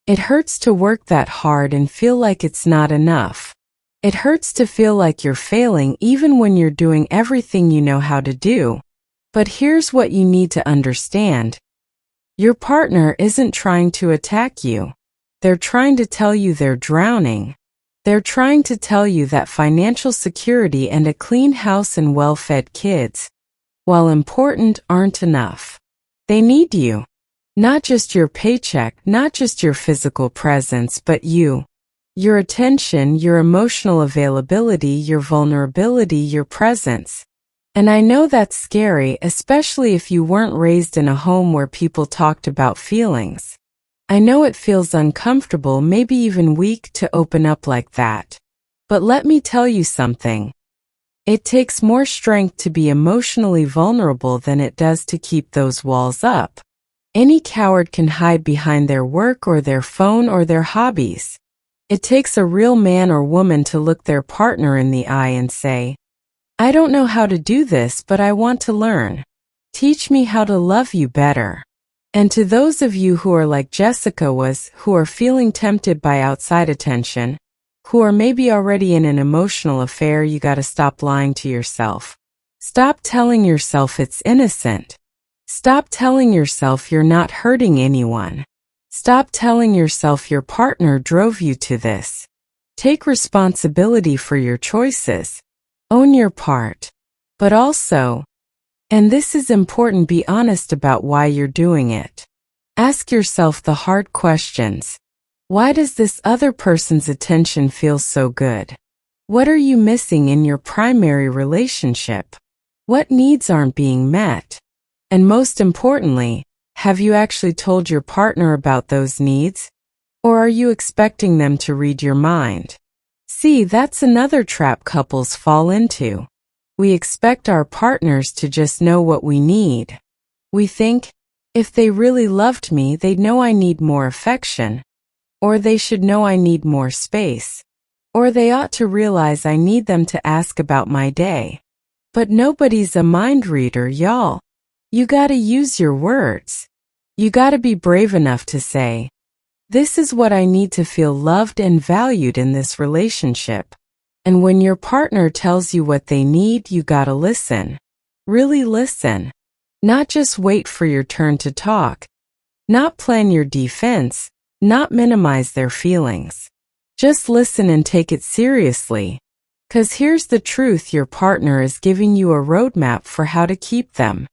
It hurts to work that hard and feel like it's not enough. It hurts to feel like you're failing even when you're doing everything you know how to do. But here's what you need to understand. Your partner isn't trying to attack you. They're trying to tell you they're drowning. They're trying to tell you that financial security and a clean house and well-fed kids, while important, aren't enough. They need you. Not just your paycheck, not just your physical presence, but you. Your attention, your emotional availability, your vulnerability, your presence. And I know that's scary, especially if you weren't raised in a home where people talked about feelings. I know it feels uncomfortable, maybe even weak, to open up like that. But let me tell you something. It takes more strength to be emotionally vulnerable than it does to keep those walls up. Any coward can hide behind their work or their phone or their hobbies. It takes a real man or woman to look their partner in the eye and say, I don't know how to do this, but I want to learn. Teach me how to love you better. And to those of you who are like Jessica was, who are feeling tempted by outside attention, who are maybe already in an emotional affair, you gotta stop lying to yourself. Stop telling yourself it's innocent. Stop telling yourself you're not hurting anyone. Stop telling yourself your partner drove you to this. Take responsibility for your choices. Own your part. But also, and this is important, be honest about why you're doing it. Ask yourself the hard questions. Why does this other person's attention feel so good? What are you missing in your primary relationship? What needs aren't being met? And most importantly, have you actually told your partner about those needs? Or are you expecting them to read your mind? See, that's another trap couples fall into. We expect our partners to just know what we need. We think, if they really loved me, they'd know I need more affection. Or they should know I need more space. Or they ought to realize I need them to ask about my day. But nobody's a mind reader, y'all. You gotta use your words. You gotta be brave enough to say, this is what I need to feel loved and valued in this relationship. And when your partner tells you what they need, you gotta listen. Really listen. Not just wait for your turn to talk. Not plan your defense. Not minimize their feelings. Just listen and take it seriously. 'Cause here's the truth, your partner is giving you a roadmap for how to keep them.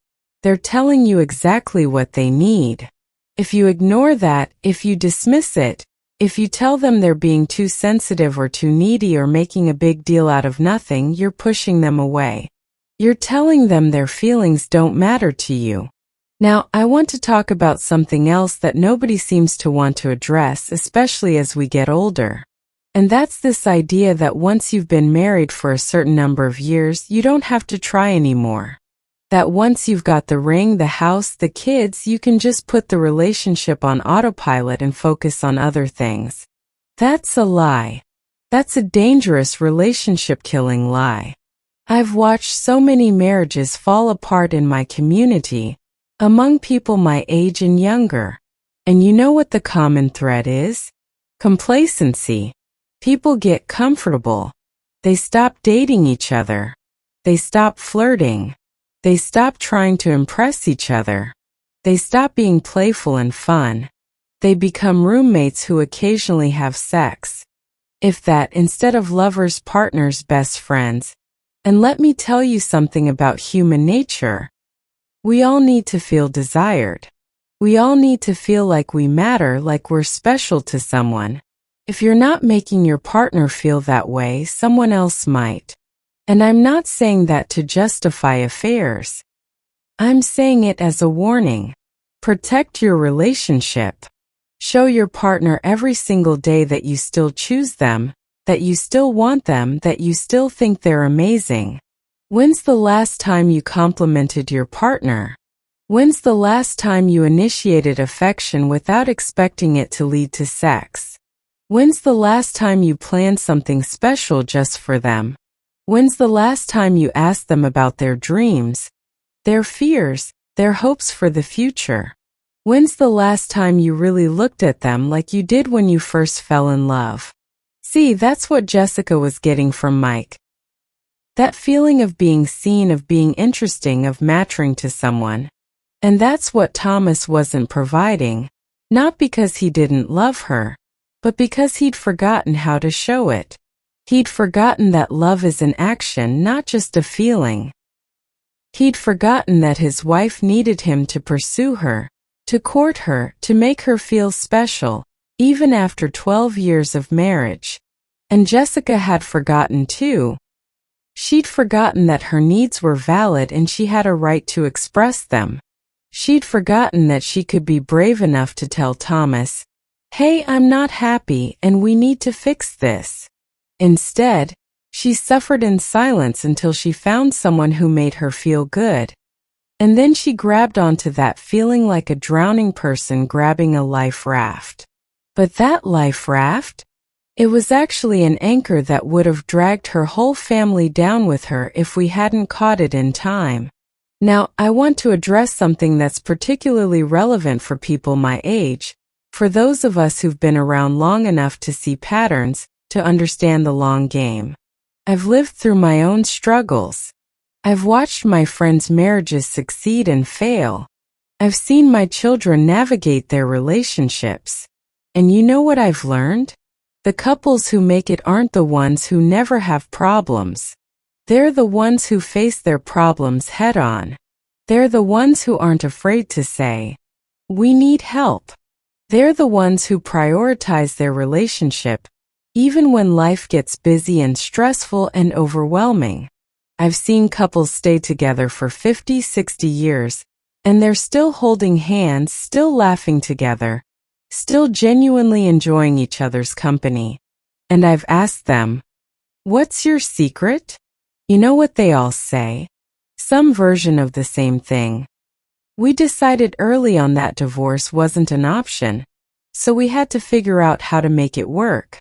They're telling you exactly what they need. If you ignore that, if you dismiss it, if you tell them they're being too sensitive or too needy or making a big deal out of nothing, you're pushing them away. You're telling them their feelings don't matter to you. Now, I want to talk about something else that nobody seems to want to address, especially as we get older. And that's this idea that once you've been married for a certain number of years, you don't have to try anymore. That once you've got the ring, the house, the kids, you can just put the relationship on autopilot and focus on other things. That's a lie. That's a dangerous relationship-killing lie. I've watched so many marriages fall apart in my community, among people my age and younger. And you know what the common thread is? Complacency. People get comfortable. They stop dating each other. They stop flirting. They stop trying to impress each other. They stop being playful and fun. They become roommates who occasionally have sex. If that, instead of lovers, partners, best friends. And let me tell you something about human nature. We all need to feel desired. We all need to feel like we matter, like we're special to someone. If you're not making your partner feel that way, someone else might. And I'm not saying that to justify affairs. I'm saying it as a warning. Protect your relationship. Show your partner every single day that you still choose them, that you still want them, that you still think they're amazing. When's the last time you complimented your partner? When's the last time you initiated affection without expecting it to lead to sex? When's the last time you planned something special just for them? When's the last time you asked them about their dreams, their fears, their hopes for the future? When's the last time you really looked at them like you did when you first fell in love? See, that's what Jessica was getting from Mike. That feeling of being seen, of being interesting, of mattering to someone. And that's what Thomas wasn't providing, not because he didn't love her, but because he'd forgotten how to show it. He'd forgotten that love is an action, not just a feeling. He'd forgotten that his wife needed him to pursue her, to court her, to make her feel special, even after 12 years of marriage. And Jessica had forgotten too. She'd forgotten that her needs were valid and she had a right to express them. She'd forgotten that she could be brave enough to tell Thomas, "Hey, I'm not happy and we need to fix this." Instead, she suffered in silence until she found someone who made her feel good. And then she grabbed onto that feeling like a drowning person grabbing a life raft. But that life raft? It was actually an anchor that would have dragged her whole family down with her if we hadn't caught it in time. Now, I want to address something that's particularly relevant for people my age, for those of us who've been around long enough to see patterns, to understand the long game. I've lived through my own struggles. I've watched my friends' marriages succeed and fail. I've seen my children navigate their relationships. And you know what I've learned? The couples who make it aren't the ones who never have problems. They're the ones who face their problems head on. They're the ones who aren't afraid to say, "We need help." They're the ones who prioritize their relationship, even when life gets busy and stressful and overwhelming. I've seen couples stay together for 50, 60 years, and they're still holding hands, still laughing together, still genuinely enjoying each other's company. And I've asked them, "What's your secret?" You know what they all say? Some version of the same thing. "We decided early on that divorce wasn't an option, so we had to figure out how to make it work.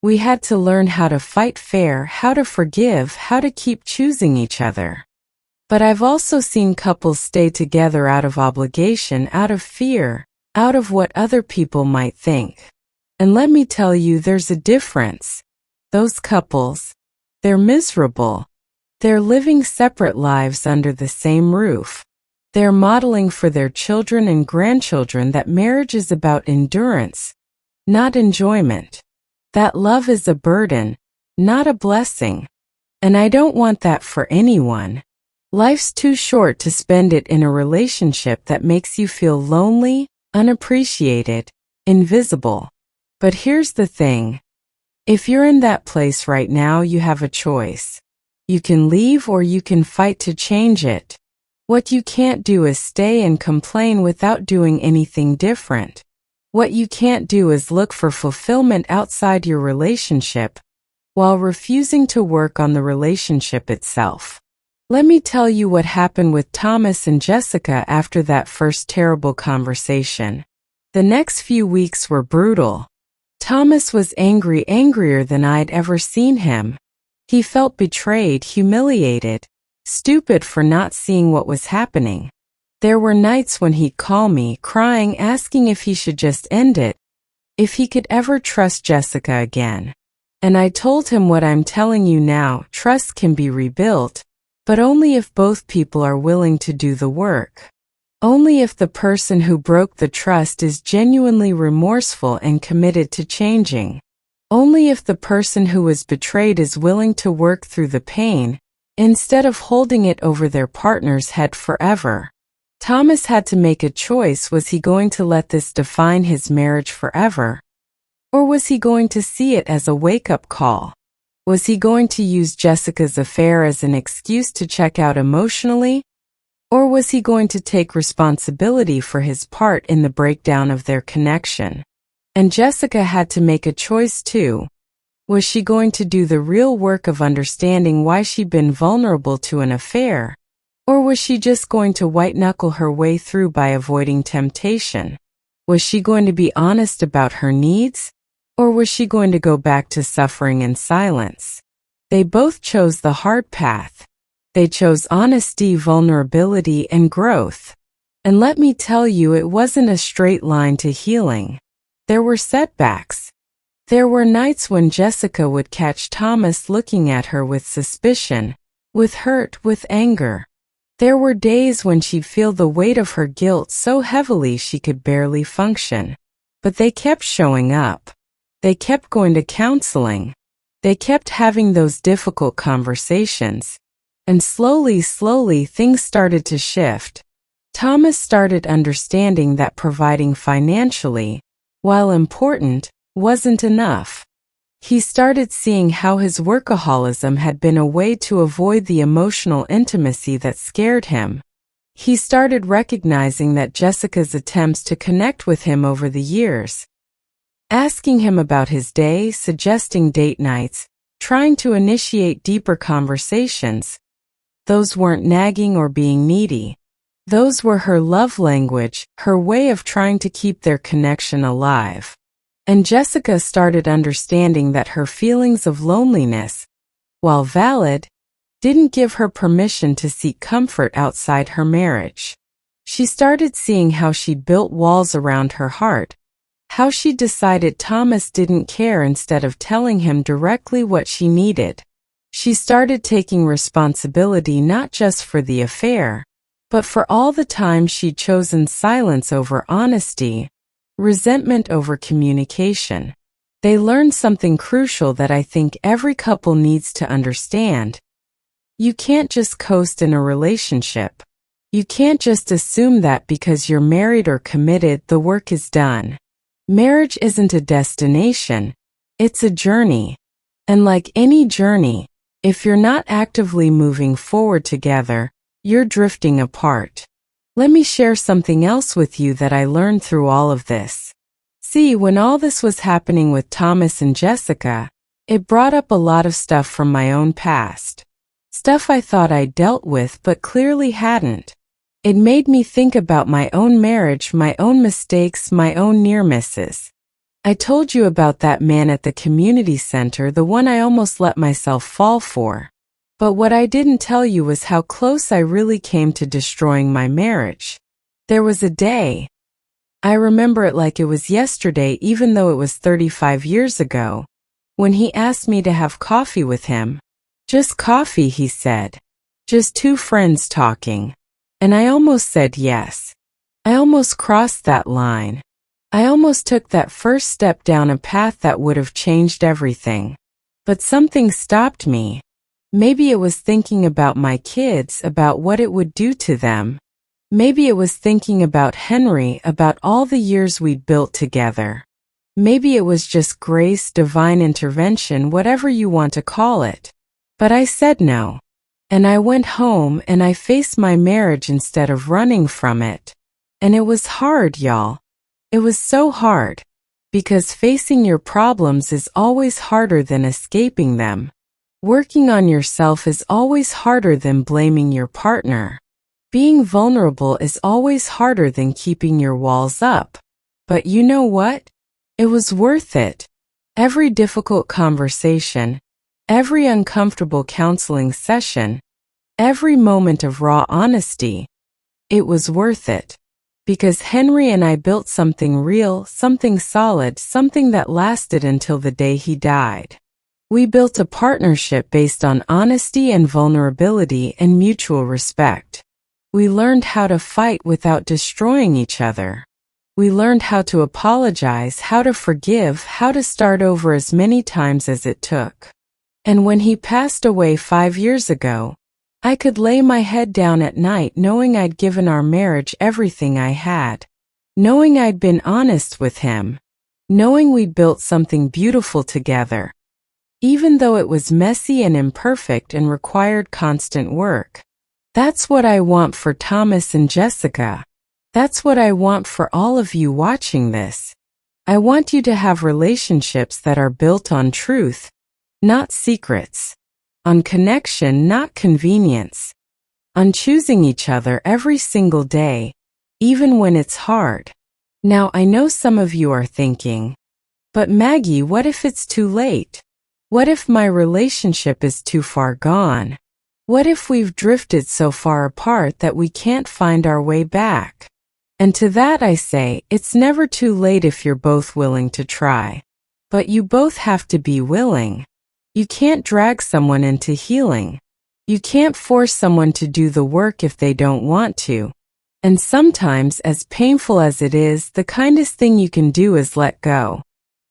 We had to learn how to fight fair, how to forgive, how to keep choosing each other." But I've also seen couples stay together out of obligation, out of fear, out of what other people might think. And let me tell you, there's a difference. Those couples, they're miserable. They're living separate lives under the same roof. They're modeling for their children and grandchildren that marriage is about endurance, not enjoyment. That love is a burden, not a blessing. And I don't want that for anyone. Life's too short to spend it in a relationship that makes you feel lonely, unappreciated, invisible. But here's the thing. If you're in that place right now, you have a choice. You can leave or you can fight to change it. What you can't do is stay and complain without doing anything different. What you can't do is look for fulfillment outside your relationship while refusing to work on the relationship itself. Let me tell you what happened with Thomas and Jessica after that first terrible conversation. The next few weeks were brutal. Thomas was angry, angrier than I'd ever seen him. He felt betrayed, humiliated, stupid for not seeing what was happening. There were nights when he'd call me, crying, asking if he should just end it, if he could ever trust Jessica again. And I told him what I'm telling you now, trust can be rebuilt, but only if both people are willing to do the work. Only if the person who broke the trust is genuinely remorseful and committed to changing. Only if the person who was betrayed is willing to work through the pain, instead of holding it over their partner's head forever. Thomas had to make a choice. Was he going to let this define his marriage forever? Or was he going to see it as a wake-up call? Was he going to use Jessica's affair as an excuse to check out emotionally? Or was he going to take responsibility for his part in the breakdown of their connection? And Jessica had to make a choice too. Was she going to do the real work of understanding why she'd been vulnerable to an affair? Or was she just going to white-knuckle her way through by avoiding temptation? Was she going to be honest about her needs? Or was she going to go back to suffering in silence? They both chose the hard path. They chose honesty, vulnerability, and growth. And let me tell you, it wasn't a straight line to healing. There were setbacks. There were nights when Jessica would catch Thomas looking at her with suspicion, with hurt, with anger. There were days when she'd feel the weight of her guilt so heavily she could barely function. But they kept showing up. They kept going to counseling. They kept having those difficult conversations. And slowly, things started to shift. Thomas started understanding that providing financially, while important, wasn't enough. He started seeing how his workaholism had been a way to avoid the emotional intimacy that scared him. He started recognizing that Jessica's attempts to connect with him over the years, asking him about his day, suggesting date nights, trying to initiate deeper conversations, those weren't nagging or being needy. Those were her love language, her way of trying to keep their connection alive. And Jessica started understanding that her feelings of loneliness, while valid, didn't give her permission to seek comfort outside her marriage. She started seeing how she built walls around her heart, how she decided Thomas didn't care instead of telling him directly what she needed. She started taking responsibility not just for the affair, but for all the time she'd chosen silence over honesty, resentment over communication. They learned something crucial that I think every couple needs to understand. You can't just coast in a relationship. You can't just assume that because you're married or committed, the work is done. Marriage isn't a destination, it's a journey. And like any journey, if you're not actively moving forward together, you're drifting apart. Let me share something else with you that I learned through all of this. See, when all this was happening with Thomas and Jessica, it brought up a lot of stuff from my own past. Stuff I thought I dealt with but clearly hadn't. It made me think about my own marriage, my own mistakes, my own near misses. I told you about that man at the community center, the one I almost let myself fall for. But what I didn't tell you was how close I really came to destroying my marriage. There was a day. I remember it like it was yesterday, even though it was 35 years ago, when he asked me to have coffee with him. Just coffee, he said. Just two friends talking. And I almost said yes. I almost crossed that line. I almost took that first step down a path that would have changed everything. But something stopped me. Maybe it was thinking about my kids, about what it would do to them. Maybe it was thinking about Henry, about all the years we'd built together. Maybe it was just grace, divine intervention, whatever you want to call it. But I said no. And I went home and I faced my marriage instead of running from it. And it was hard, y'all. It was so hard. Because facing your problems is always harder than escaping them. Working on yourself is always harder than blaming your partner. Being vulnerable is always harder than keeping your walls up. But you know what? It was worth it. Every difficult conversation, every uncomfortable counseling session, every moment of raw honesty, it was worth it. Because Henry and I built something real, something solid, something that lasted until the day he died. We built a partnership based on honesty and vulnerability and mutual respect. We learned how to fight without destroying each other. We learned how to apologize, how to forgive, how to start over as many times as it took. And when he passed away 5 years ago, I could lay my head down at night knowing I'd given our marriage everything I had. Knowing I'd been honest with him. Knowing we'd built something beautiful together. Even though it was messy and imperfect and required constant work. That's what I want for Thomas and Jessica. That's what I want for all of you watching this. I want you to have relationships that are built on truth, not secrets. On connection, not convenience. On choosing each other every single day, even when it's hard. Now I know some of you are thinking, but Maggie, what if it's too late? What if my relationship is too far gone? What if we've drifted so far apart that we can't find our way back? And to that I say, it's never too late if you're both willing to try. But you both have to be willing. You can't drag someone into healing. You can't force someone to do the work if they don't want to. And sometimes, as painful as it is, the kindest thing you can do is let go.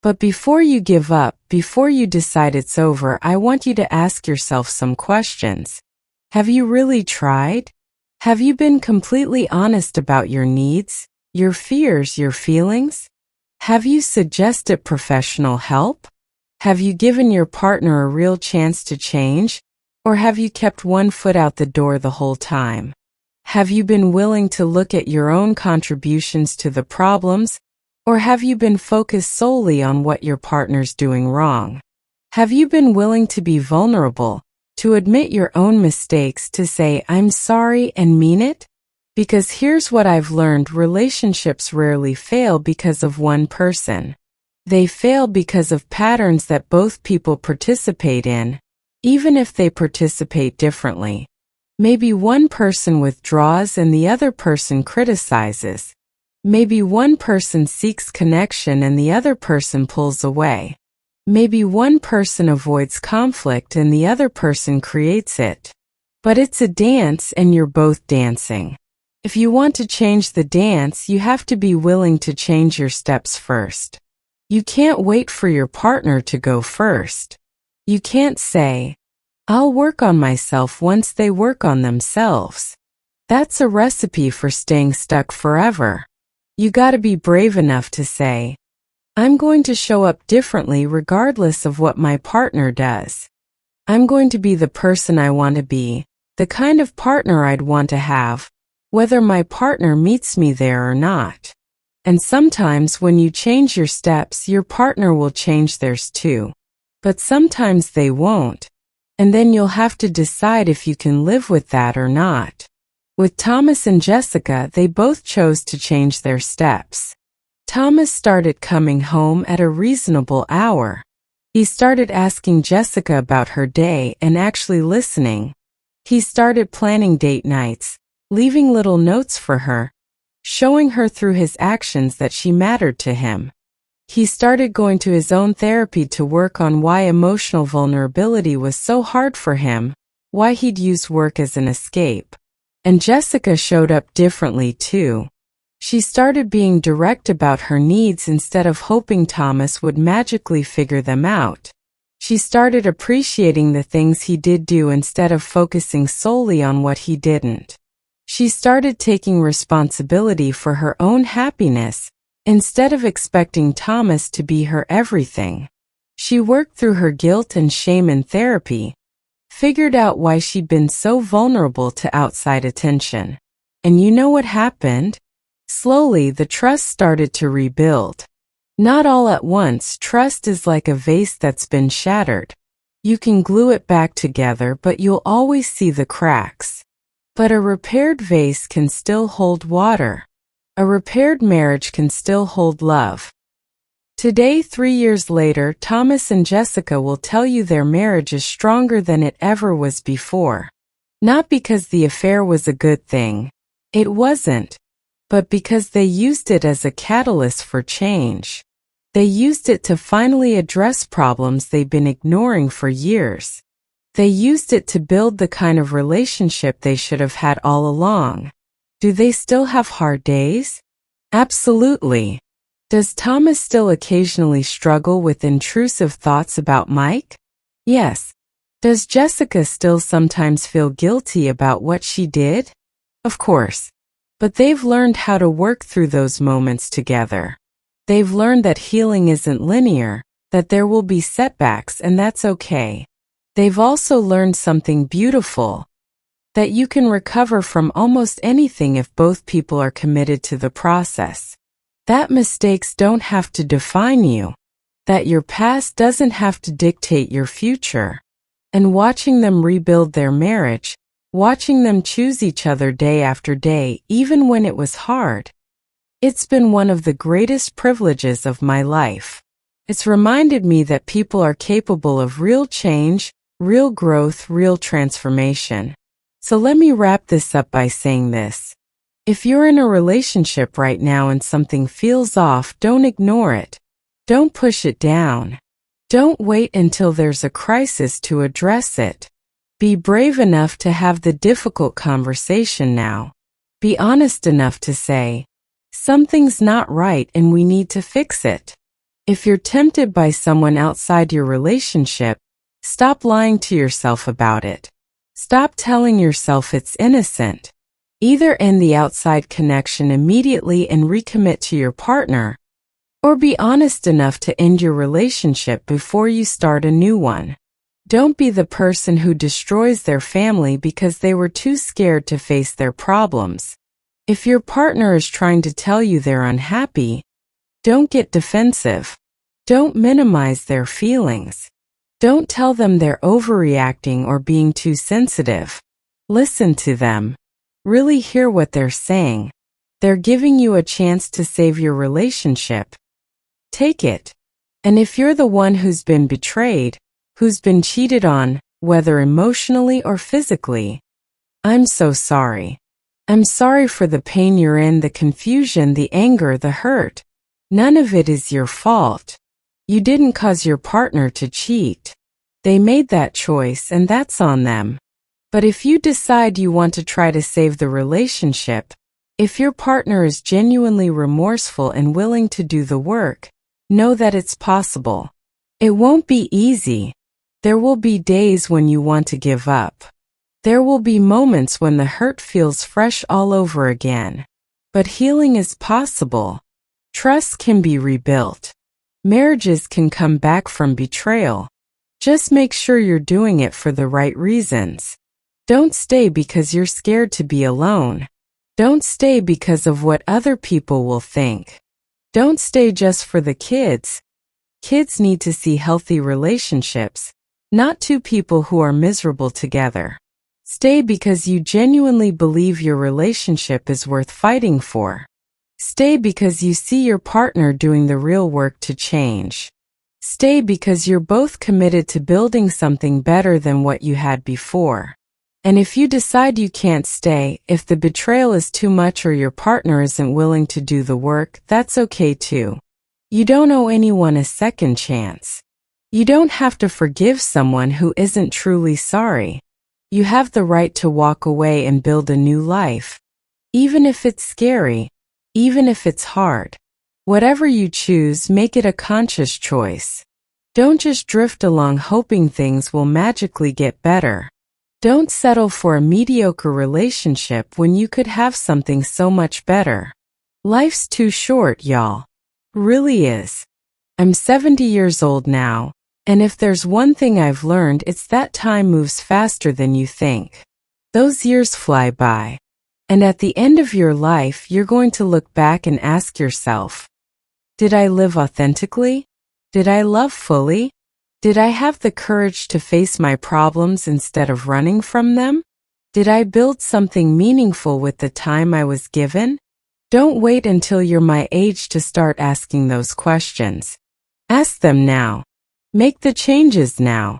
But before you give up, before you decide it's over, I want you to ask yourself some questions. Have you really tried? Have you been completely honest about your needs, your fears, your feelings? Have you suggested professional help? Have you given your partner a real chance to change? Or have you kept one foot out the door the whole time? Have you been willing to look at your own contributions to the problems? Or have you been focused solely on what your partner's doing wrong? Have you been willing to be vulnerable, to admit your own mistakes, to say, I'm sorry, and mean it? Because here's what I've learned, relationships rarely fail because of one person. They fail because of patterns that both people participate in, even if they participate differently. Maybe one person withdraws and the other person criticizes. Maybe one person seeks connection and the other person pulls away. Maybe one person avoids conflict and the other person creates it. But it's a dance and you're both dancing. If you want to change the dance, you have to be willing to change your steps first. You can't wait for your partner to go first. You can't say, I'll work on myself once they work on themselves. That's a recipe for staying stuck forever. You gotta be brave enough to say, I'm going to show up differently regardless of what my partner does. I'm going to be the person I want to be, the kind of partner I'd want to have, whether my partner meets me there or not. And sometimes when you change your steps, your partner will change theirs too. But sometimes they won't. And then you'll have to decide if you can live with that or not. With Thomas and Jessica, they both chose to change their steps. Thomas started coming home at a reasonable hour. He started asking Jessica about her day and actually listening. He started planning date nights, leaving little notes for her, showing her through his actions that she mattered to him. He started going to his own therapy to work on why emotional vulnerability was so hard for him, why he'd use work as an escape. And Jessica showed up differently too. She started being direct about her needs instead of hoping Thomas would magically figure them out. She started appreciating the things he did do instead of focusing solely on what he didn't. She started taking responsibility for her own happiness, instead of expecting Thomas to be her everything. She worked through her guilt and shame in therapy, figured out why she'd been so vulnerable to outside attention. And you know what happened? Slowly, the trust started to rebuild. Not all at once. Trust is like a vase that's been shattered. You can glue it back together, but you'll always see the cracks. But a repaired vase can still hold water. A repaired marriage can still hold love. Today, 3 years later, Thomas and Jessica will tell you their marriage is stronger than it ever was before. Not because the affair was a good thing. It wasn't. But because they used it as a catalyst for change. They used it to finally address problems they've been ignoring for years. They used it to build the kind of relationship they should have had all along. Do they still have hard days? Absolutely. Does Thomas still occasionally struggle with intrusive thoughts about Mike? Yes. Does Jessica still sometimes feel guilty about what she did? Of course. But they've learned how to work through those moments together. They've learned that healing isn't linear, that there will be setbacks, and that's okay. They've also learned something beautiful, that you can recover from almost anything if both people are committed to the process. That mistakes don't have to define you, that your past doesn't have to dictate your future. And watching them rebuild their marriage, watching them choose each other day after day, even when it was hard, it's been one of the greatest privileges of my life. It's reminded me that people are capable of real change, real growth, real transformation. So let me wrap this up by saying this. If you're in a relationship right now and something feels off, don't ignore it. Don't push it down. Don't wait until there's a crisis to address it. Be brave enough to have the difficult conversation now. Be honest enough to say, something's not right and we need to fix it. If you're tempted by someone outside your relationship, stop lying to yourself about it. Stop telling yourself it's innocent. Either end the outside connection immediately and recommit to your partner, or be honest enough to end your relationship before you start a new one. Don't be the person who destroys their family because they were too scared to face their problems. If your partner is trying to tell you they're unhappy, don't get defensive. Don't minimize their feelings. Don't tell them they're overreacting or being too sensitive. Listen to them. Really hear what they're saying. They're giving you a chance to save your relationship. Take it. And if you're the one who's been betrayed, who's been cheated on, whether emotionally or physically, I'm so sorry. I'm sorry for the pain you're in, the confusion, the anger, the hurt. None of it is your fault. You didn't cause your partner to cheat. They made that choice and that's on them. But if you decide you want to try to save the relationship, if your partner is genuinely remorseful and willing to do the work, know that it's possible. It won't be easy. There will be days when you want to give up. There will be moments when the hurt feels fresh all over again. But healing is possible. Trust can be rebuilt. Marriages can come back from betrayal. Just make sure you're doing it for the right reasons. Don't stay because you're scared to be alone. Don't stay because of what other people will think. Don't stay just for the kids. Kids need to see healthy relationships, not two people who are miserable together. Stay because you genuinely believe your relationship is worth fighting for. Stay because you see your partner doing the real work to change. Stay because you're both committed to building something better than what you had before. And if you decide you can't stay, if the betrayal is too much or your partner isn't willing to do the work, that's okay too. You don't owe anyone a second chance. You don't have to forgive someone who isn't truly sorry. You have the right to walk away and build a new life. Even if it's scary, even if it's hard. Whatever you choose, make it a conscious choice. Don't just drift along hoping things will magically get better. Don't settle for a mediocre relationship when you could have something so much better. Life's too short, y'all. Really is. I'm 70 years old now, and if there's one thing I've learned, it's that time moves faster than you think. Those years fly by. And at the end of your life, you're going to look back and ask yourself, did I live authentically? Did I love fully? Did I have the courage to face my problems instead of running from them? Did I build something meaningful with the time I was given? Don't wait until you're my age to start asking those questions. Ask them now. Make the changes now.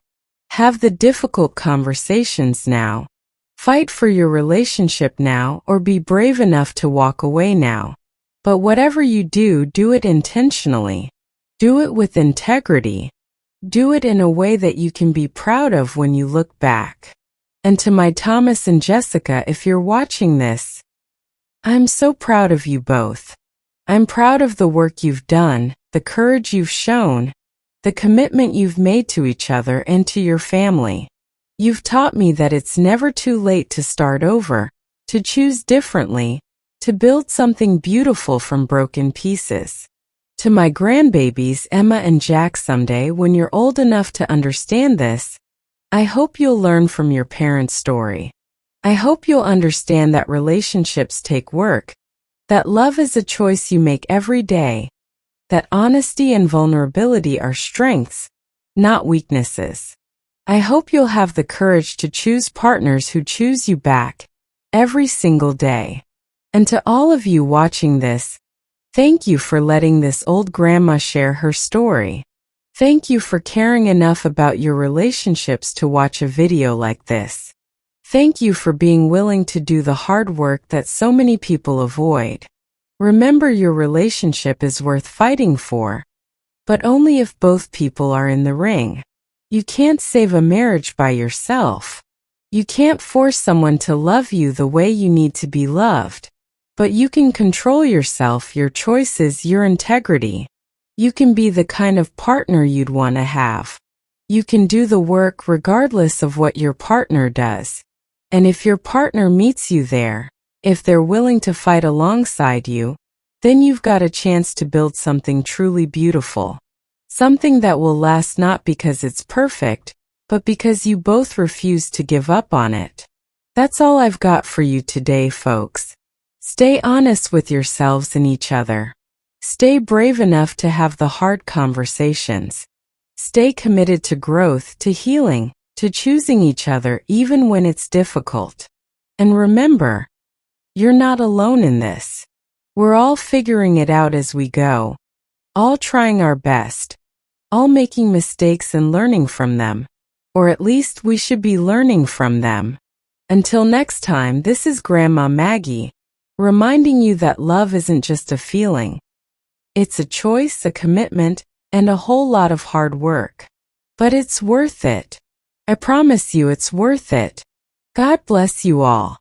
Have the difficult conversations now. Fight for your relationship now, or be brave enough to walk away now. But whatever you do, do it intentionally. Do it with integrity. Do it in a way that you can be proud of when you look back. And to my Thomas and Jessica, if you're watching this, I'm so proud of you both. I'm proud of the work you've done, the courage you've shown, the commitment you've made to each other and to your family. You've taught me that it's never too late to start over, to choose differently, to build something beautiful from broken pieces. To my grandbabies Emma and Jack, someday when you're old enough to understand this, I hope you'll learn from your parents' story. I hope you'll understand that relationships take work, that love is a choice you make every day, that honesty and vulnerability are strengths, not weaknesses. I hope you'll have the courage to choose partners who choose you back every single day. And to all of you watching this, thank you for letting this old grandma share her story. Thank you for caring enough about your relationships to watch a video like this. Thank you for being willing to do the hard work that so many people avoid. Remember, your relationship is worth fighting for, but only if both people are in the ring. You can't save a marriage by yourself. You can't force someone to love you the way you need to be loved. But you can control yourself, your choices, your integrity. You can be the kind of partner you'd want to have. You can do the work regardless of what your partner does. And if your partner meets you there, if they're willing to fight alongside you, then you've got a chance to build something truly beautiful. Something that will last, not because it's perfect, but because you both refuse to give up on it. That's all I've got for you today, folks. Stay honest with yourselves and each other. Stay brave enough to have the hard conversations. Stay committed to growth, to healing, to choosing each other even when it's difficult. And remember, you're not alone in this. We're all figuring it out as we go, all trying our best, all making mistakes and learning from them. Or at least we should be learning from them. Until next time, this is Grandma Maggie, reminding you that love isn't just a feeling. It's a choice, a commitment, and a whole lot of hard work. But it's worth it. I promise you it's worth it. God bless you all.